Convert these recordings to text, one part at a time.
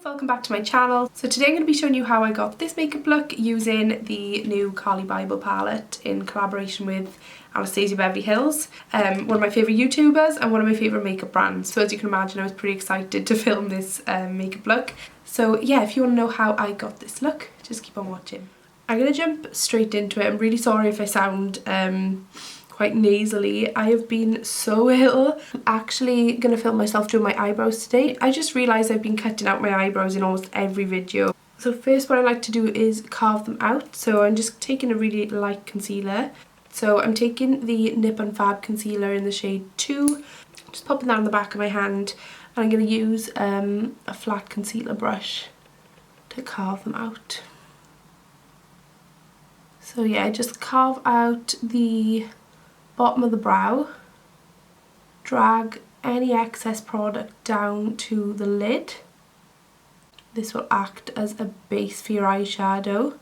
welcome back to my channel. So today I'm going to be showing you how I got this makeup look using the new Carli Bybel palette in collaboration with Anastasia Beverly Hills, one of my favourite YouTubers and one of my favourite makeup brands. So as you can imagine, I was pretty excited to film this makeup look. So yeah, if you want to know how I got this look, just keep on watching. I'm going to jump straight into it. I'm really sorry if I sound quite nasally. I have been so ill. I'm actually gonna film myself doing my eyebrows today. I just realised I've been cutting out my eyebrows in almost every video. So first what I like to do is carve them out. So I'm just taking a really light concealer. So I'm taking the Nip and Fab Concealer in the shade 2. Just popping that on the back of my hand. And I'm gonna use a flat concealer brush to carve them out. So yeah, just carve out the bottom of the brow, drag any excess product down to the lid. This will act as a base for your eyeshadow,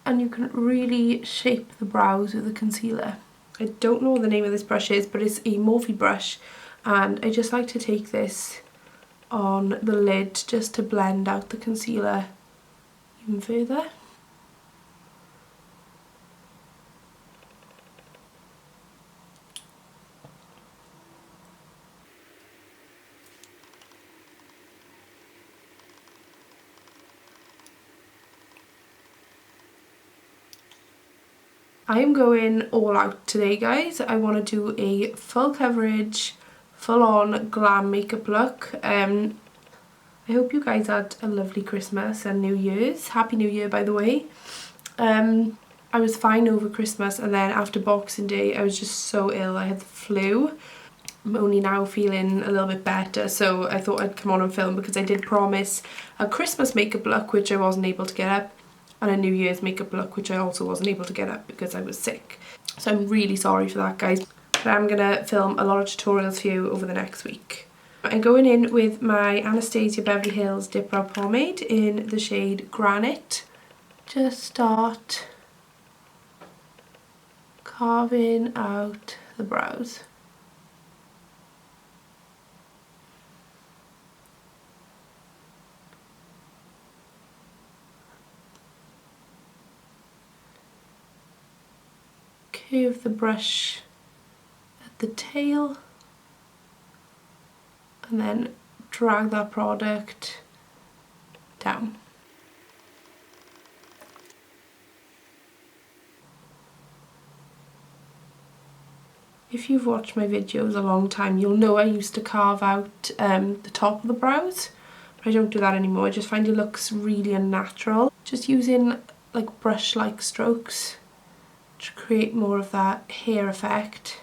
and you can really shape the brows with the concealer. I don't know what the name of this brush is, but it's a Morphe brush, and I just like to take this on the lid just to blend out the concealer even further. I am going all out today, guys. I want to do a full coverage, full on glam makeup look. I hope you guys had a lovely Christmas and New Year's. Happy New Year, by the way. I was fine over Christmas, and then after Boxing Day I was just so ill. I had the flu. I'm only now feeling a little bit better, so I thought I'd come on and film because I did promise a Christmas makeup look which I wasn't able to get up, and a New Year's makeup look which I also wasn't able to get up because I was sick. So I'm really sorry for that, guys. But I'm gonna film a lot of tutorials for you over the next week. I'm going in with my Anastasia Beverly Hills Dipbrow Pomade in the shade Granite. Just start carving out the brows. Curve the brush at the tail and then drag that product down. If you've watched my videos a long time, you'll know I used to carve out the top of the brows, but I don't do that anymore. I just find it looks really unnatural. Just using like brush-like strokes to create more of that hair effect.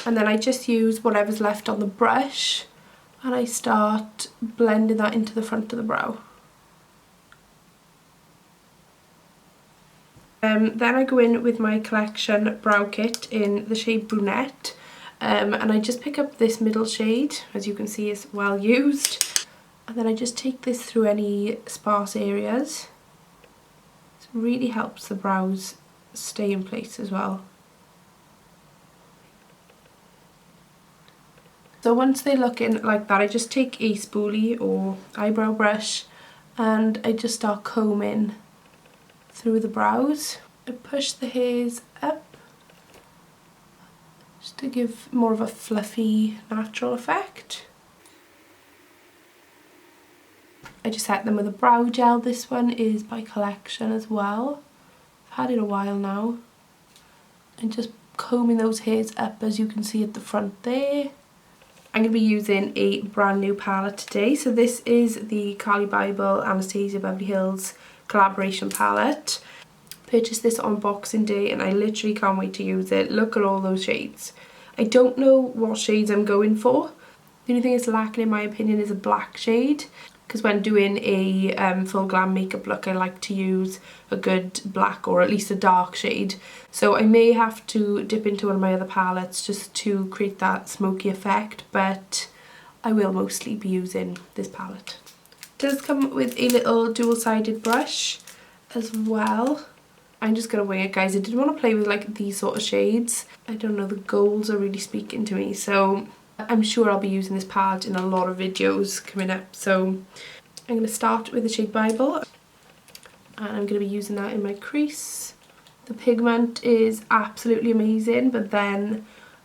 And then I just use whatever's left on the brush and I start blending that into the front of the brow. Then I go in with my collection brow kit in the shade Brunette, and I just pick up this middle shade, as you can see is well used. And then I just take this through any sparse areas. It really helps the brows stay in place as well. So once they're looking like that, I just take a spoolie or eyebrow brush and I just start combing through the brows. I push the hairs up just to give more of a fluffy, natural effect. I just set them with a brow gel. This one is by Collection as well. I've had it a while now. And just combing those hairs up, as you can see at the front there. I'm going to be using a brand new palette today. So this is the Carli Bybel Anastasia Beverly Hills collaboration palette. Purchased this on Boxing Day and I literally can't wait to use it. Look at all those shades. I don't know what shades I'm going for. The only thing it's lacking in my opinion is a black shade, because when doing a full glam makeup look I like to use a good black or at least a dark shade. So I may have to dip into one of my other palettes just to create that smoky effect, but I will mostly be using this palette. It does come with a little dual-sided brush as well. I'm just gonna wing it, guys. I didn't want to play with like these sort of shades. I don't know, the golds are really speaking to me, so I'm sure I'll be using this palette in a lot of videos coming up. So I'm going to start with the shade Bybel, and I'm going to be using that in my crease. The pigment is absolutely amazing, but then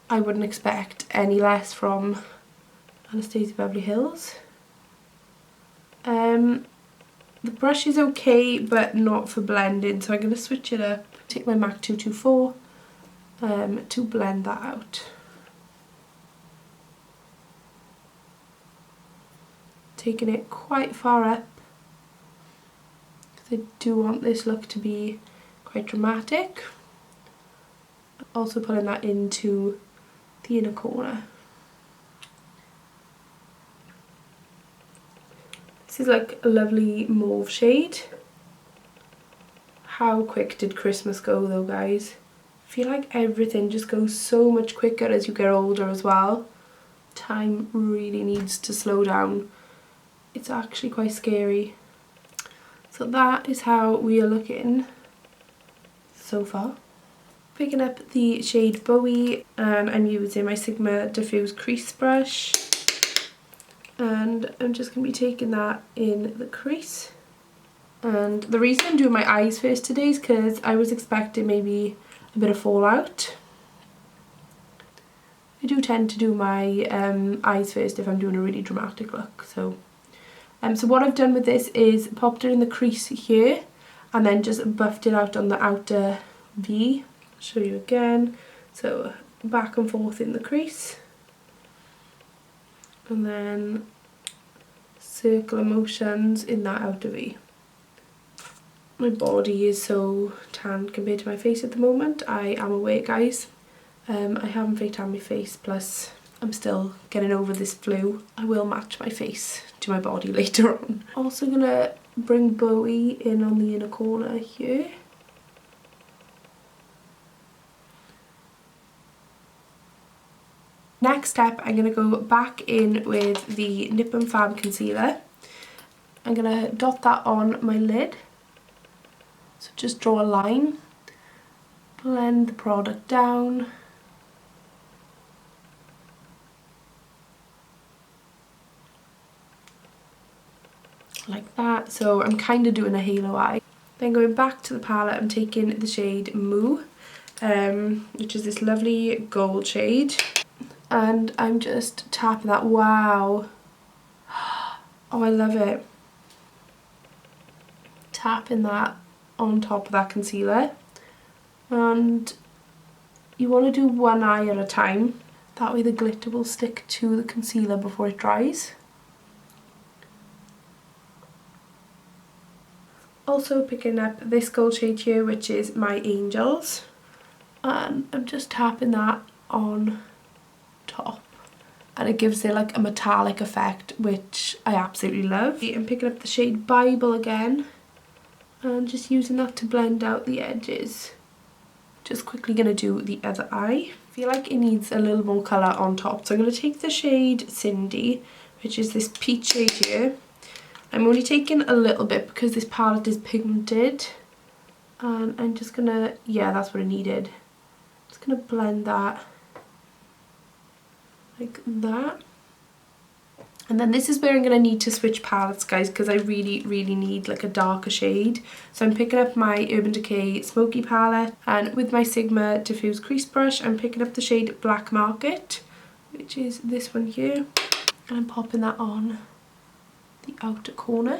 I wouldn't expect any less from Anastasia Beverly Hills. The brush is okay, but not for blending, so I'm going to switch it up. Take my MAC 224 to blend that out. Taking it quite far up, because I do want this look to be quite dramatic. Also pulling that into the inner corner. This is like a lovely mauve shade. How quick did Christmas go though, guys? I feel like everything just goes so much quicker as you get older as well. Time really needs to slow down. It's actually quite scary. So that is how we are looking so far. Picking up the shade Bowie, and I'm using my Sigma Diffuse Crease Brush. And I'm just going to be taking that in the crease. And the reason I'm doing my eyes first today is because I was expecting maybe a bit of fallout. I do tend to do my eyes first if I'm doing a really dramatic look. So what I've done with this is popped it in the crease here and then just buffed it out on the outer V. I'll show you again. So back and forth in the crease. And then circular motions in that outer V. My body is so tanned compared to my face at the moment. I am aware, guys. I haven't fake tanned my face, plus I'm still getting over this flu. I will match my face to my body later on. Also gonna bring Bowie in on the inner corner here. Next step, I'm going to go back in with the Nip and Fab Concealer. I'm going to dot that on my lid. So just draw a line, blend the product down. Like that. So I'm kind of doing a halo eye. Then going back to the palette, I'm taking the shade Moo, which is this lovely gold shade. And I'm just tapping that. Wow. Oh, I love it. Tapping that on top of that concealer. And you want to do one eye at a time. That way the glitter will stick to the concealer before it dries. Also picking up this gold shade here, which is My Angels. And I'm just tapping that on top, and it gives it like a metallic effect, which I absolutely love. I'm picking up the shade Bybel again and just using that to blend out the edges. Just quickly going to do the other eye. I feel like it needs a little more colour on top, so I'm going to take the shade Cindy, which is this peach shade here. I'm only taking a little bit because this palette is pigmented, and I'm just going to, yeah, that's what I needed. Just going to blend that like that. And then this is where I'm going to need to switch palettes, guys, because I really need like a darker shade. So I'm picking up my Urban Decay Smoky palette, and with my Sigma Diffuse Crease Brush I'm picking up the shade Black Market, which is this one here, and I'm popping that on the outer corner.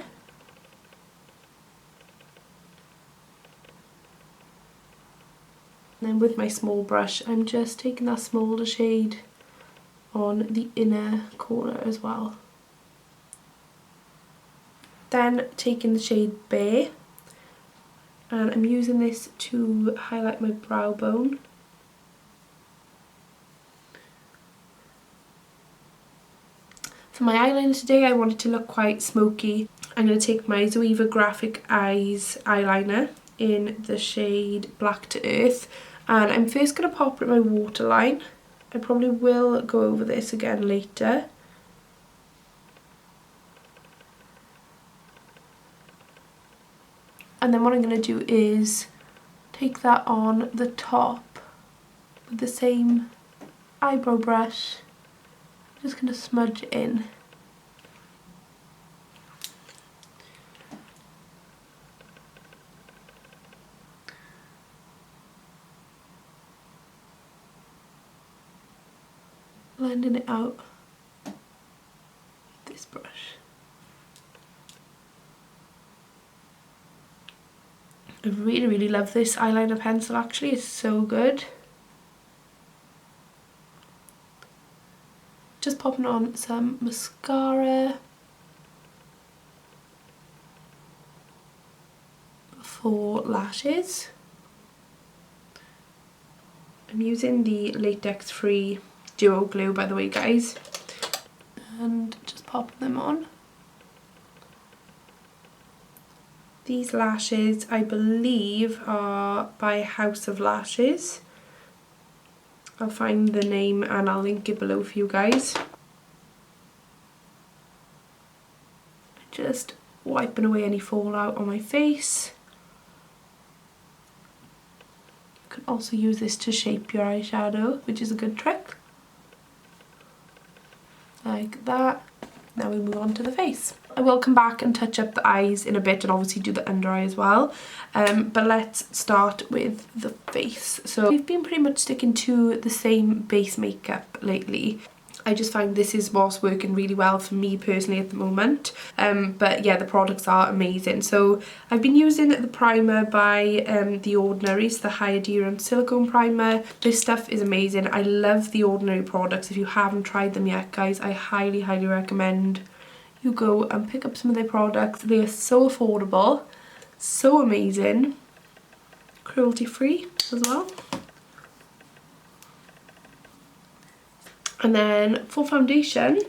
And then with my small brush I'm just taking that smaller shade on the inner corner as well. Then taking the shade Bear, and I'm using this to highlight my brow bone. For my eyeliner today I wanted to look quite smoky. I'm going to take my Zoeva Graphic Eyes eyeliner in the shade Black to Earth, and I'm first going to pop it my waterline. I probably will go over this again later. And then what I'm going to do is take that on the top with the same eyebrow brush Just going to smudge it in. Blending it out with this brush. I really love this eyeliner pencil actually, it's so good. Just popping on some mascara for lashes. I'm using the latex free duo glue by the way guys, and just popping them on. These lashes I believe are by House of Lashes. I'll find the name and I'll link it below for you guys. Just wiping away any fallout on my face. You can also use this to shape your eyeshadow, which is a good trick. Like that. Now we move on to the face. I will come back and touch up the eyes in a bit and obviously do the under eye as well. But let's start with the face. So we've been pretty much sticking to the same base makeup lately. I just find this is what's working really well for me personally at the moment. But yeah, the products are amazing. So I've been using the primer by The Ordinary's, the High Adherence Silicone Primer. This stuff is amazing. I love The Ordinary products. If you haven't tried them yet, guys, I highly recommend you go and pick up some of their products. They are so affordable, so amazing, cruelty free as well. And then for foundation,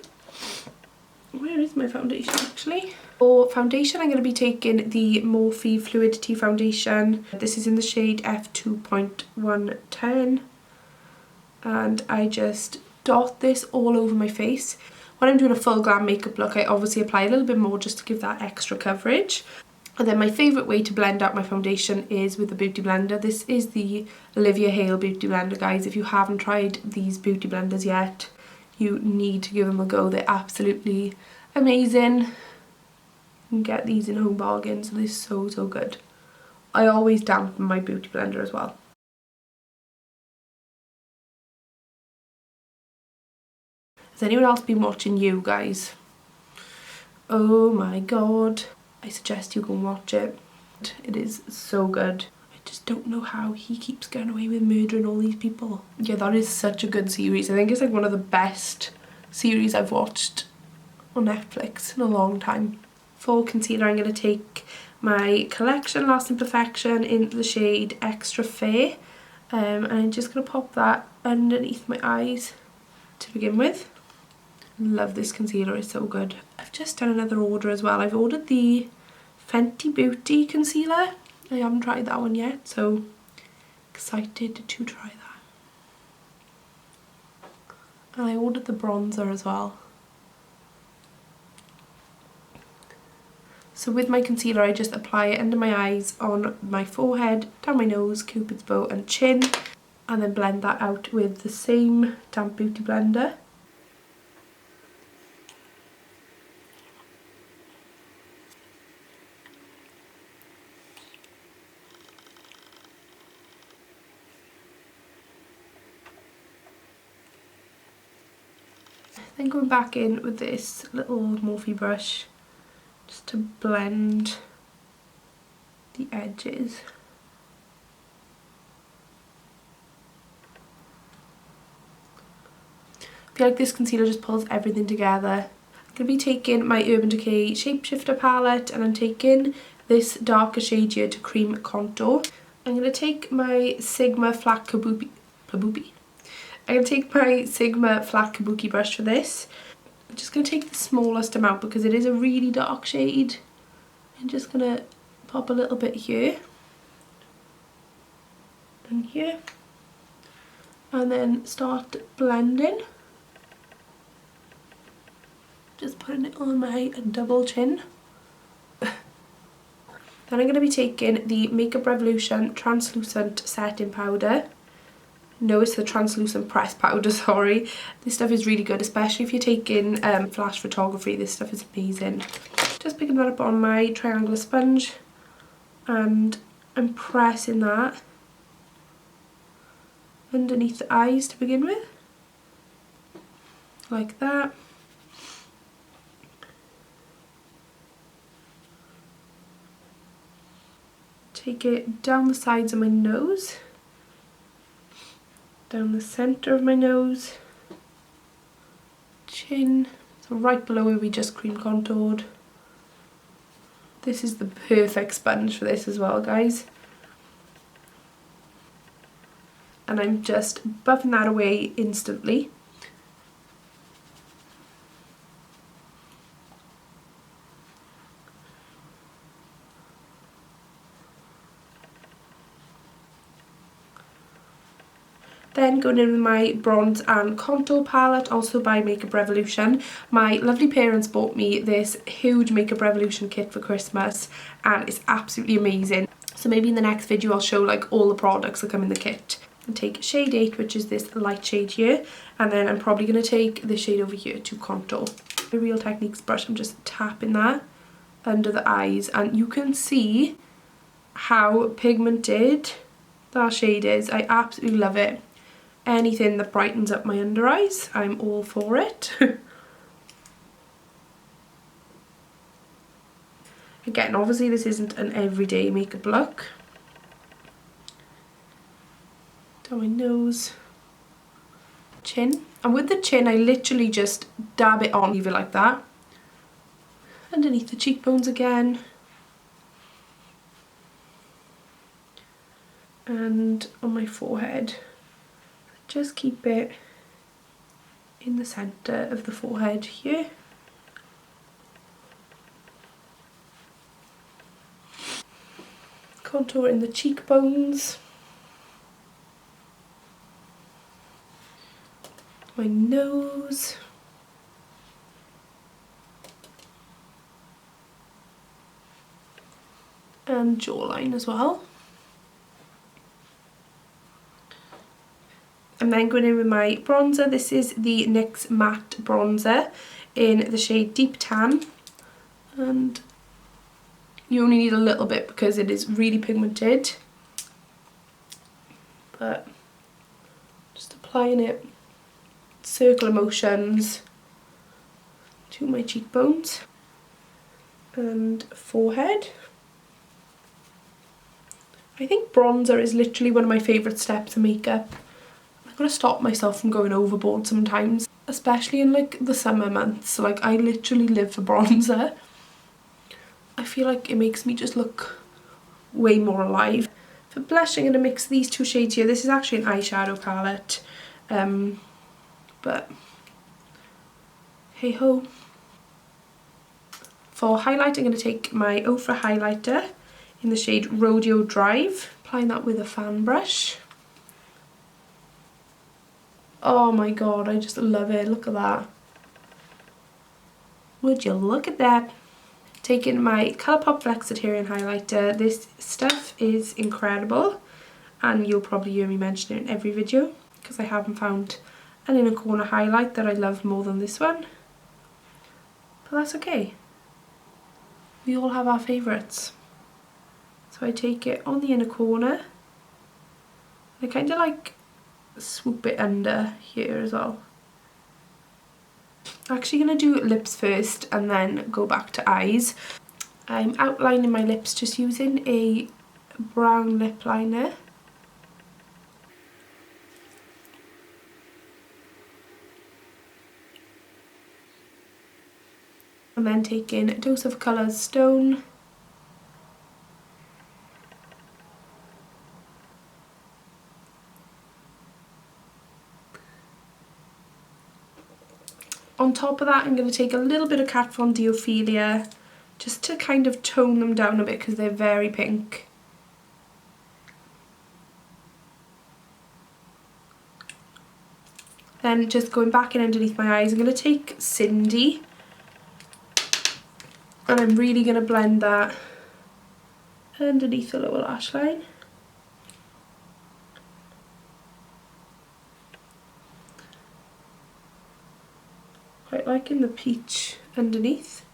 where is my foundation actually? For foundation I'm going to be taking the Morphe Fluidity foundation. This is in the shade F2.110 and I just dot this all over my face. When I'm doing a full glam makeup look I obviously apply a little bit more just to give that extra coverage. And then my favourite way to blend out my foundation is with a beauty blender. This is the Olivia Hale beauty blender, guys. If you haven't tried these beauty blenders yet, you need to give them a go. They're absolutely amazing. You can get these in Home Bargains, so they're so good. I always dampen my beauty blender as well. Has anyone else been watching You, guys? Oh my god. I suggest you go and watch it. It is so good. I just don't know how he keeps getting away with murdering all these people. Yeah, that is such a good series. I think it's like one of the best series I've watched on Netflix in a long time. For concealer, I'm going to take my Collection Lasting Perfection in the shade Extra Fair. And I'm just going to pop that underneath my eyes to begin with. Love this concealer, it's so good. I've just done another order as well. I've ordered the Fenty Beauty concealer. I haven't tried that one yet, so excited to try that. And I ordered the bronzer as well. So with my concealer I just apply it under my eyes, on my forehead, down my nose, cupid's bow and chin, and then blend that out with the same damp beauty blender. Then going back in with this little Morphe brush just to blend the edges. I feel like this concealer just pulls everything together. I'm going to be taking my Urban Decay Shapeshifter palette and I'm taking this darker shade here to cream contour. I'm going to take my Sigma Flat Kabuki. I'm going to take my Sigma Flat Kabuki brush for this. I'm just going to take the smallest amount because it is a really dark shade. I'm just going to pop a little bit here and here and then start blending. Just putting it on my double chin. Then I'm going to be taking the Makeup Revolution Translucent Setting Powder. No, it's the translucent pressed powder, sorry. This stuff is really good, especially if you're taking flash photography. This stuff is amazing. Just picking that up on my triangular sponge and I'm pressing that underneath the eyes to begin with, like that. Take it down the sides of my nose, down the centre of my nose, chin, so right below where we just cream contoured. This is the perfect sponge for this as well, guys. And I'm just buffing that away instantly. Then going in with my bronze and contour palette, also by Makeup Revolution. My lovely parents bought me this huge Makeup Revolution kit for Christmas and it's absolutely amazing. So maybe in the next video I'll show like all the products that come in the kit. And take shade 8, which is this light shade here, and then I'm probably going to take this shade over here to contour. The Real Techniques brush, I'm just tapping that under the eyes and you can see how pigmented that shade is. I absolutely love it. Anything that brightens up my under eyes, I'm all for it. Again, obviously this isn't an everyday makeup look. Down my nose, chin. And with the chin, I literally just dab it on, leave it like that. Underneath the cheekbones again. And on my forehead. Just keep it in the centre of the forehead here. Contour in the cheekbones. My nose. And jawline as well. And then going in with my bronzer. This is the NYX Matte Bronzer in the shade Deep Tan. And you only need a little bit because it is really pigmented. But just applying it, circular motions to my cheekbones and forehead. I think bronzer is literally one of my favourite steps of makeup. I'm gonna stop myself from going overboard sometimes, especially in like the summer months. Like I literally live for bronzer. I feel like it makes me just look way more alive. For blush, I'm gonna mix these two shades here. This is actually an eyeshadow palette, but hey ho. For highlight, I'm gonna take my Ofra highlighter in the shade Rodeo Drive, applying that with a fan brush. Oh my god, I just love it. Look at that. Would you look at that? Taking my Colourpop Flexitarian highlighter. This stuff is incredible and you'll probably hear me mention it in every video because I haven't found an inner corner highlight that I love more than this one. But that's okay. We all have our favourites. So I take it on the inner corner. I kind of like swoop it under here as well. I'm actually going to do lips first and then go back to eyes. I'm outlining my lips just using a brown lip liner. And then taking a Dose of Colours Stone. On top of that, I'm going to take a little bit of Kat Von D Ophelia just to kind of tone them down a bit because they're very pink. Then just going back in underneath my eyes, I'm going to take Cindy and I'm really going to blend that underneath the lower lash line. quite liking the peach underneath.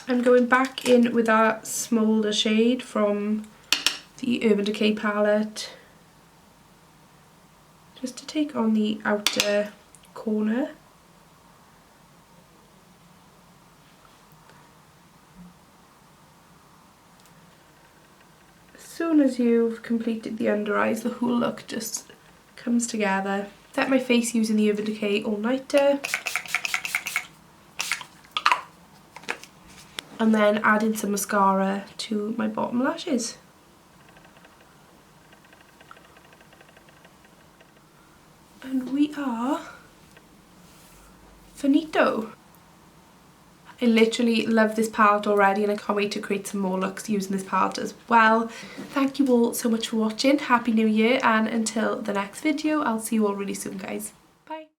I'm going back in with that Smolder shade from the Urban Decay palette, just to take on the outer corner. As soon as you've completed the under eyes, the whole look just comes together. Set my face using the Urban Decay All Nighter. And then add in some mascara to my bottom lashes. And we are finito. I literally love this palette already and I can't wait to create some more looks using this palette as well. Thank you all so much for watching. Happy New Year, and until the next video, I'll see you all really soon, guys.